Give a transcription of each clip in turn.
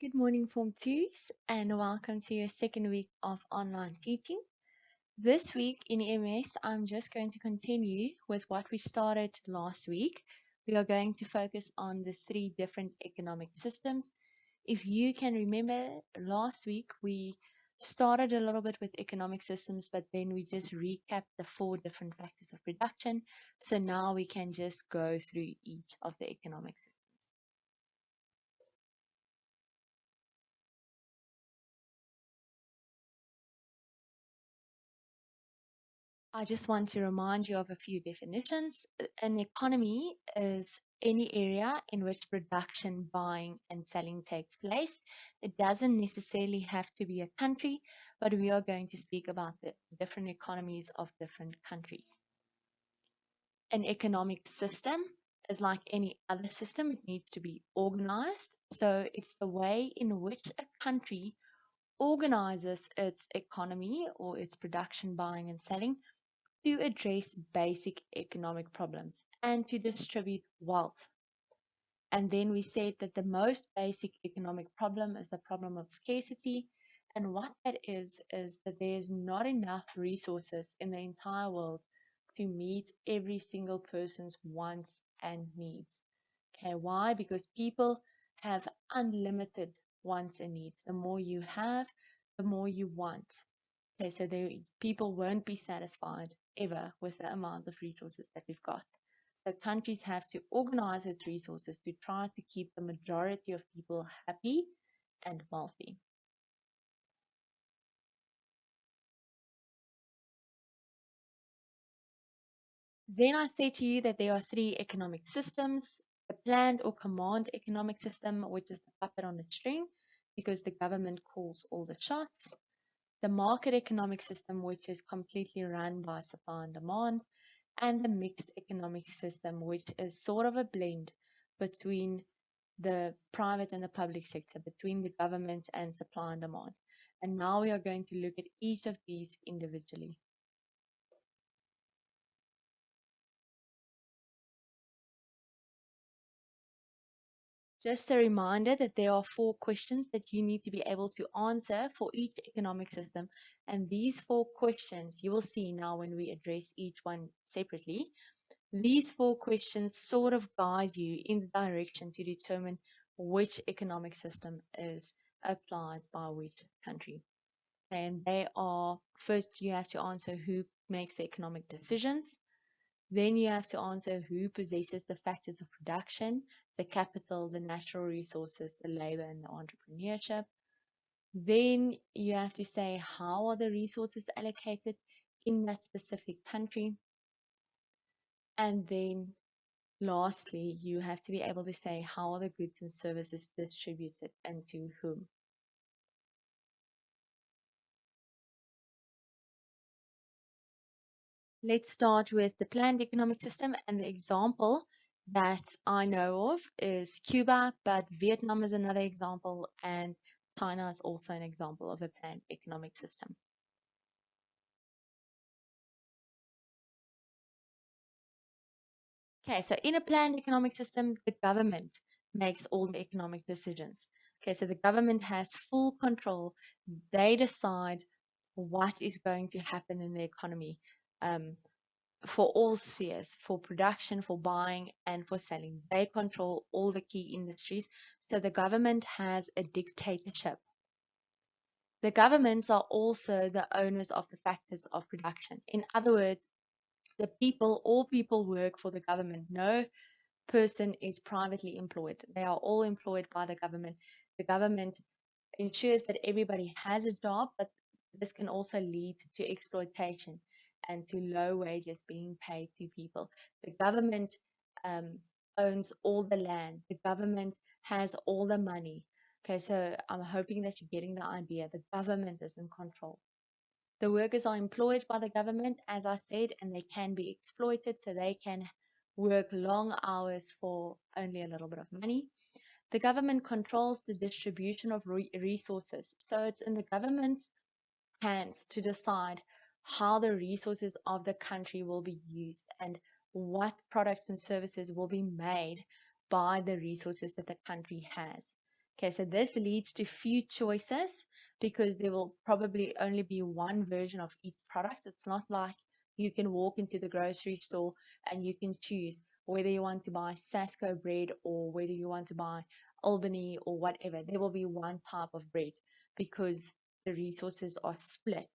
Good morning, Form 2s, and welcome to your second week of online teaching. This week in MS, I'm just going to continue with what we started last week. We are going to focus on the three different economic systems. If you can remember, last week we started a little bit with economic systems, but then we just recapped the four different factors of production. So now we can just go through each of the economic systems. I just want to remind you of a few definitions. An economy is any area in which production, buying, and selling takes place. It doesn't necessarily have to be a country, but we are going to speak about the different economies of different countries. An economic system is like any other system, it needs to be organized. So it's the way in which a country organizes its economy or its production, buying, and selling to address basic economic problems and to distribute wealth. And then we said that the most basic economic problem is the problem of scarcity. And what that is that there's not enough resources in the entire world to meet every single person's wants and needs. Okay, why? Because people have unlimited wants and needs. The more you have, the more you want. Okay, so people won't be satisfied ever with the amount of resources that we've got. So countries have to organize its resources to try to keep the majority of people happy and wealthy. Then I say to you that there are three economic systems: the planned or command economic system, which is the puppet on a string, because the government calls all the shots; the market economic system, which is completely run by supply and demand; and the mixed economic system, which is sort of a blend between the private and the public sector, between the government and supply and demand. And now we are going to look at each of these individually. Just a reminder that there are four questions that you need to be able to answer for each economic system. And these four questions, you will see now when we address each one separately, these four questions sort of guide you in the direction to determine which economic system is applied by which country. And they are, first you have to answer who makes the economic decisions. Then you have to answer who possesses the factors of production, the capital, the natural resources, the labor, and the entrepreneurship. Then you have to say how are the resources allocated in that specific country. And then lastly, you have to be able to say how are the goods and services distributed and to whom. Let's start with the planned economic system, and the example that I know of is Cuba, but Vietnam is another example, and China is also an example of a planned economic system. Okay, so in a planned economic system, the government makes all the economic decisions. Okay, so the government has full control. They decide what is going to happen in the economy. For all spheres, for production, for buying, and for selling. They control all the key industries. So the government has a dictatorship. The governments are also the owners of the factors of production. In other words, all people work for the government. No person is privately employed. They are all employed by the government. The government ensures that everybody has a job, but this can also lead to exploitation and to low wages being paid to people. The government um, owns all the land. The government has all the money. Okay, so I'm hoping that you're getting the idea. The government is in control. The workers are employed by the government, as I said, and they can be exploited, so they can work long hours for only a little bit of money. The government controls the distribution of resources. So it's in the government's hands to decide how the resources of the country will be used and what products and services will be made by the resources that the country has. Okay, so this leads to few choices because there will probably only be one version of each product. It's not like you can walk into the grocery store and you can choose whether you want to buy Sasco bread or whether you want to buy Albany or whatever. There will be one type of bread because the resources are split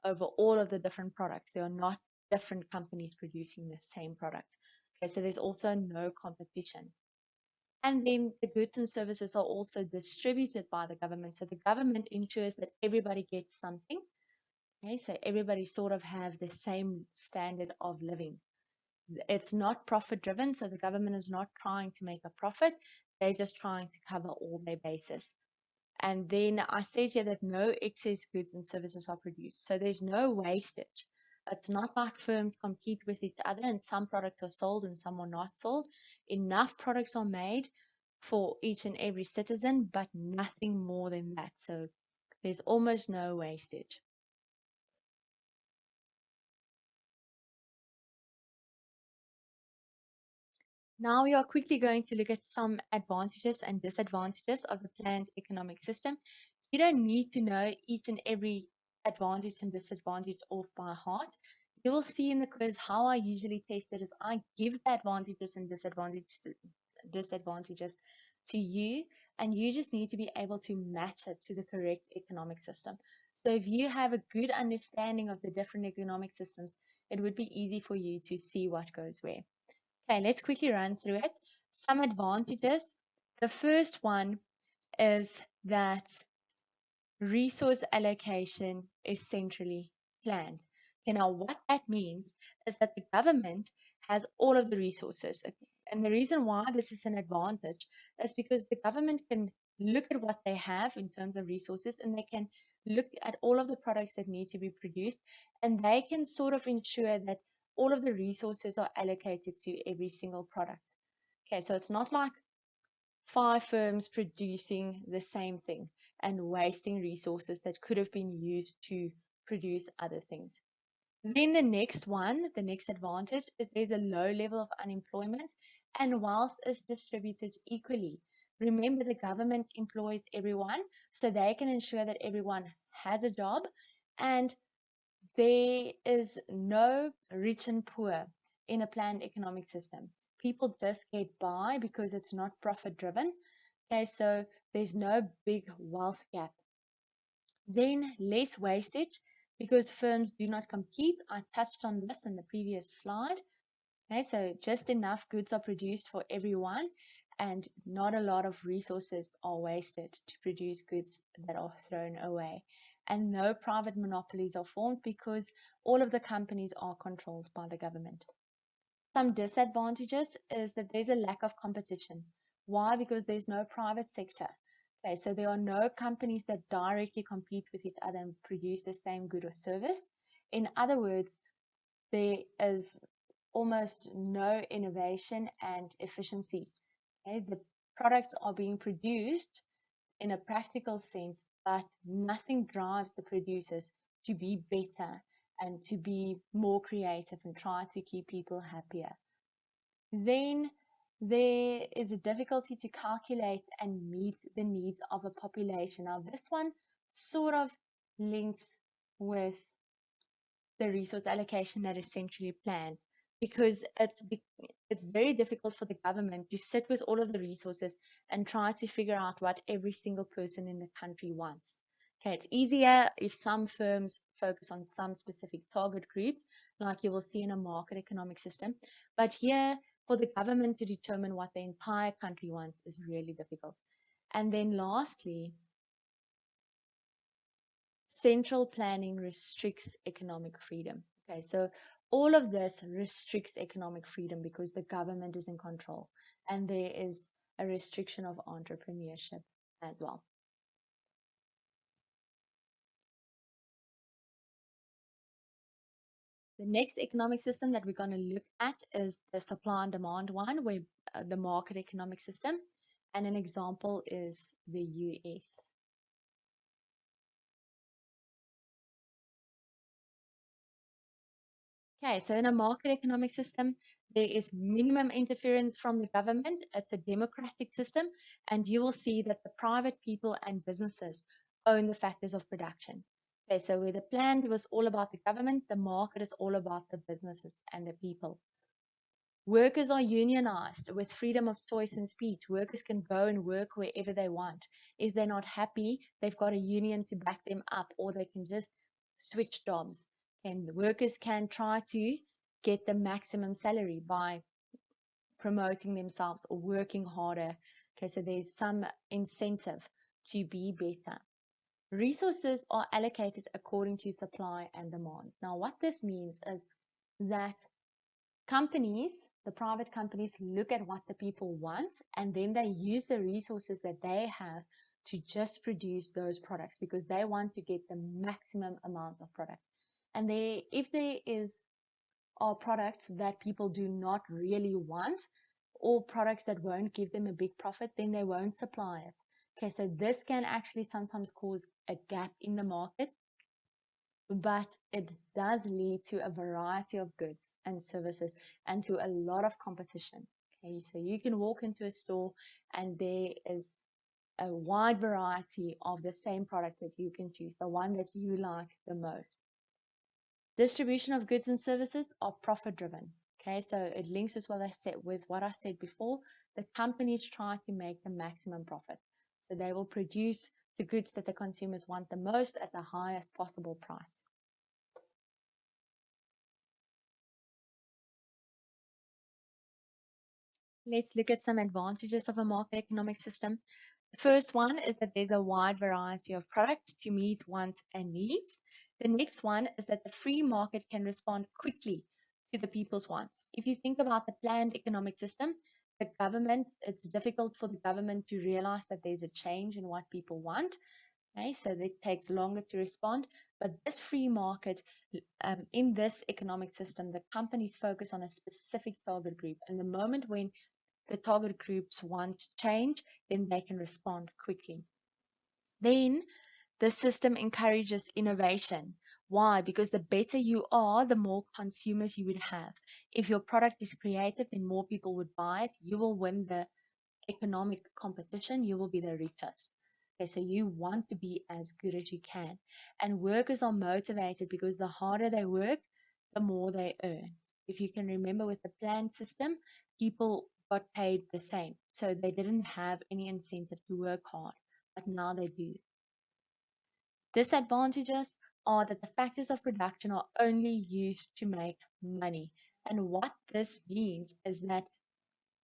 over all of the different products. They are not different companies producing the same product. Okay, so there's also no competition. And then the goods and services are also distributed by the government. So the government ensures that everybody gets something. Okay, so everybody sort of have the same standard of living. It's not profit driven, so the government is not trying to make a profit. They're just trying to cover all their bases. And then I said here that no excess goods and services are produced. So there's no wastage. It's not like firms compete with each other and some products are sold and some are not sold. Enough products are made for each and every citizen, but nothing more than that. So there's almost no wastage. Now we are quickly going to look at some advantages and disadvantages of the planned economic system. You don't need to know each and every advantage and disadvantage off by heart. You will see in the quiz how I usually test it is I give the advantages and disadvantages to you, and you just need to be able to match it to the correct economic system. So if you have a good understanding of the different economic systems, it would be easy for you to see what goes where. Okay, let's quickly run through it. Some advantages. The first one is that resource allocation is centrally planned. Okay, now what that means is that the government has all of the resources. Okay? And the reason why this is an advantage is because the government can look at what they have in terms of resources and they can look at all of the products that need to be produced and they can sort of ensure that all of the resources are allocated to every single product. Okay, so it's not like 5 firms producing the same thing and wasting resources that could have been used to produce other things. Then the next one, the next advantage is there's a low level of unemployment and wealth is distributed equally. Remember, the government employs everyone, so they can ensure that everyone has a job and there is no rich and poor in a planned economic system. People just get by because it's not profit driven. Okay, so there's no big wealth gap. Then less wastage because firms do not compete. I touched on this in the previous slide. Okay, so just enough goods are produced for everyone and not a lot of resources are wasted to produce goods that are thrown away. And no private monopolies are formed because all of the companies are controlled by the government. Some disadvantages is that there's a lack of competition. Why? Because there's no private sector. Okay, so there are no companies that directly compete with each other and produce the same good or service. In other words, there is almost no innovation and efficiency. Okay? The products are being produced in a practical sense, but nothing drives the producers to be better and to be more creative and try to keep people happier. Then there is a difficulty to calculate and meet the needs of a population. Now, this one sort of links with the resource allocation that is centrally planned because it's very difficult for the government to sit with all of the resources and try to figure out what every single person in the country wants. Okay, it's easier if some firms focus on some specific target groups, like you will see in a market economic system. But here, for the government to determine what the entire country wants is really difficult. And then lastly, central planning restricts economic freedom. Okay, so all of this restricts economic freedom because the government is in control and there is a restriction of entrepreneurship as well. The next economic system that we're going to look at is the supply and demand one, where the market economic system, and an example is the US. Okay, so in a market economic system, There is minimum interference from the government. It's a democratic system, and you will see that the private people and businesses own the factors of production. Okay, so where the plan was all about the government, the market is all about the businesses and the people. Workers are unionized with freedom of choice and speech. Workers can go and work wherever they want. If they're not happy, they've got a union to back them up, or they can just switch jobs. And the workers can try to get the maximum salary by promoting themselves or working harder. Okay, so there's some incentive to be better. Resources are allocated according to supply and demand. Now, what this means is that companies, the private companies, look at what the people want, and then they use the resources that they have to just produce those products because they want to get the maximum amount of product. And if there are products that people do not really want, or products that won't give them a big profit, then they won't supply it. Okay, so this can actually sometimes cause a gap in the market, but it does lead to a variety of goods and services and to a lot of competition. Okay, so you can walk into a store and there is a wide variety of the same product that you can choose, the one that you like the most. Distribution of goods and services are profit driven. Okay, so it links with what I said before. The companies try to make the maximum profit. So they will produce the goods that the consumers want the most at the highest possible price. Let's look at some advantages of a market economic system. The first one is that there's a wide variety of products to meet wants and needs. The next one is that the free market can respond quickly to the people's wants. If you think about the planned economic system, it's difficult for the government to realize that there's a change in what people want. Okay, so it takes longer to respond. But this free market, in this economic system, the companies focus on a specific target group. And the moment when the target groups want change, then they can respond quickly. Then the system encourages innovation. Why? Because the better you are, the more consumers you would have. If your product is creative, then more people would buy it. You will win the economic competition. You will be the richest. Okay, so you want to be as good as you can. And workers are motivated because the harder they work, the more they earn. If you can remember with the planned system, people got paid the same. So they didn't have any incentive to work hard, but now they do. Disadvantages are that the factors of production are only used to make money. And what this means is that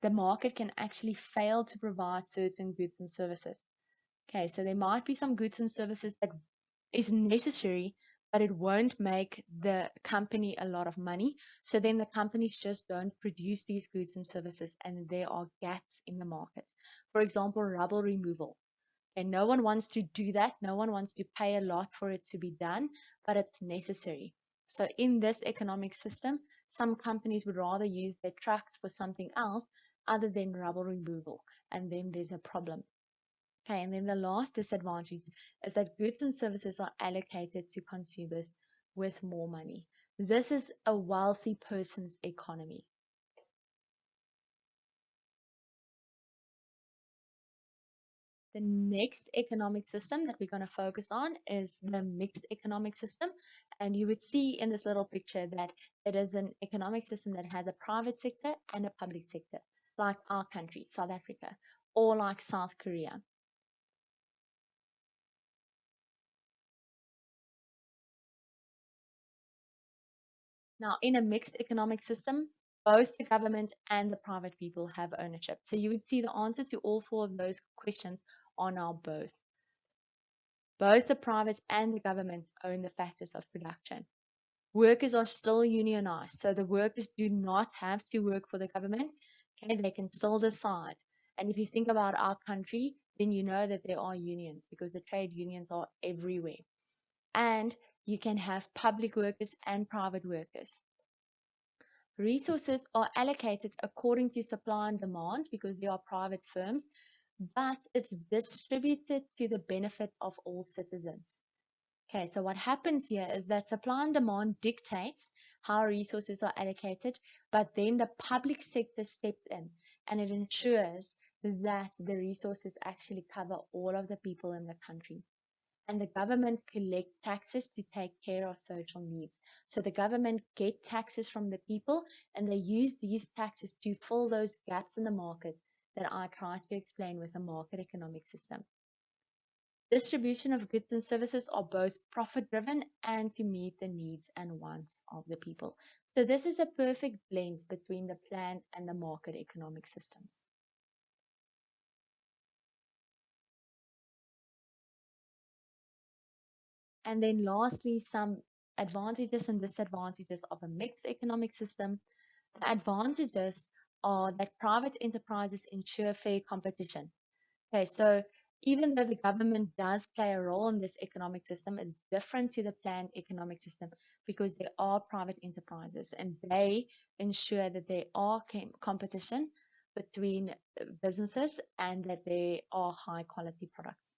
the market can actually fail to provide certain goods and services. Okay, so there might be some goods and services that is necessary, but it won't make the company a lot of money. So then the companies just don't produce these goods and services, and there are gaps in the market. For example, rubble removal. And no one wants to do that. No one wants to pay a lot for it to be done, but it's necessary. So in this economic system, some companies would rather use their trucks for something else other than rubble removal. And then there's a problem. Okay, and then the last disadvantage is that goods and services are allocated to consumers with more money. This is a wealthy person's economy. The next economic system that we're going to focus on is the mixed economic system. And you would see in this little picture that it is an economic system that has a private sector and a public sector, like our country, South Africa, or like South Korea. Now, in a mixed economic system, both the government and the private people have ownership. So you would see the answer to all four of those questions are now both. Both the private and the government own the factors of production. Workers are still unionized, so the workers do not have to work for the government. Okay, they can still decide. And if you think about our country, then you know that there are unions because the trade unions are everywhere. And you can have public workers and private workers. Resources are allocated according to supply and demand because they are private firms, but it's distributed to the benefit of all citizens. Okay, so what happens here is that supply and demand dictates how resources are allocated, but then the public sector steps in and it ensures that the resources actually cover all of the people in the country. And the government collect taxes to take care of social needs. So the government get taxes from the people and they use these taxes to fill those gaps in the market that I tried to explain with the market economic system. Distribution of goods and services are both profit driven and to meet the needs and wants of the people. So this is a perfect blend between the planned and the market economic systems. And then lastly, some advantages and disadvantages of a mixed economic system. The advantages are that private enterprises ensure fair competition. Okay, so even though the government does play a role in this economic system, it's different to the planned economic system because there are private enterprises and they ensure that there are competition between businesses and that there are high quality products.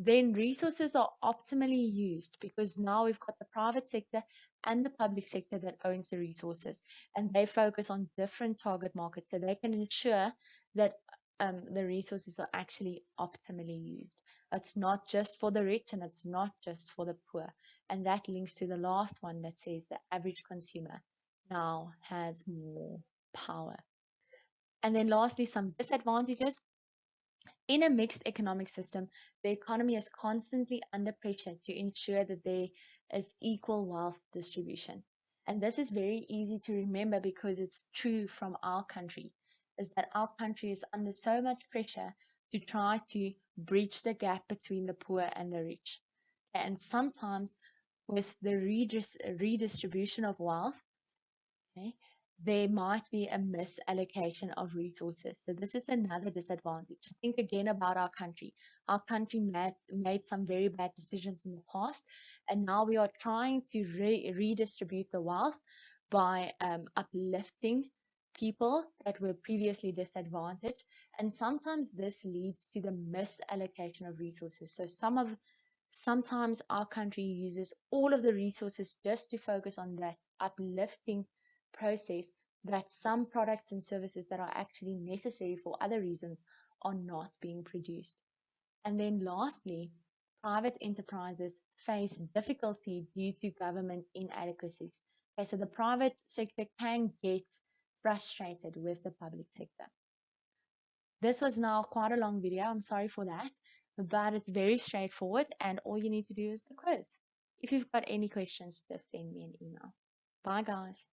Then resources are optimally used because now we've got the private sector and the public sector that owns the resources and they focus on different target markets so they can ensure that the resources are actually optimally used. It's not just for the rich and it's not just for the poor. And that links to the last one that says the average consumer now has more power. And then lastly, some disadvantages. In a mixed economic system, the economy is constantly under pressure to ensure that there is equal wealth distribution. And this is very easy to remember because it's true from our country, is that our country is under so much pressure to try to bridge the gap between the poor and the rich. And sometimes with the redistribution of wealth, okay, there might be a misallocation of resources. So this is another disadvantage. Think again about our country. Our country made some very bad decisions in the past, and now we are trying to redistribute the wealth by uplifting people that were previously disadvantaged. And sometimes this leads to the misallocation of resources. So sometimes our country uses all of the resources just to focus on that uplifting process that some products and services that are actually necessary for other reasons are not being produced. And then lastly, private enterprises face difficulty due to government inadequacies. Okay, so the private sector can get frustrated with the public sector. This was now quite a long video. I'm sorry for that, but it's very straightforward and all you need to do is the quiz. If you've got any questions, just send me an email. Bye guys.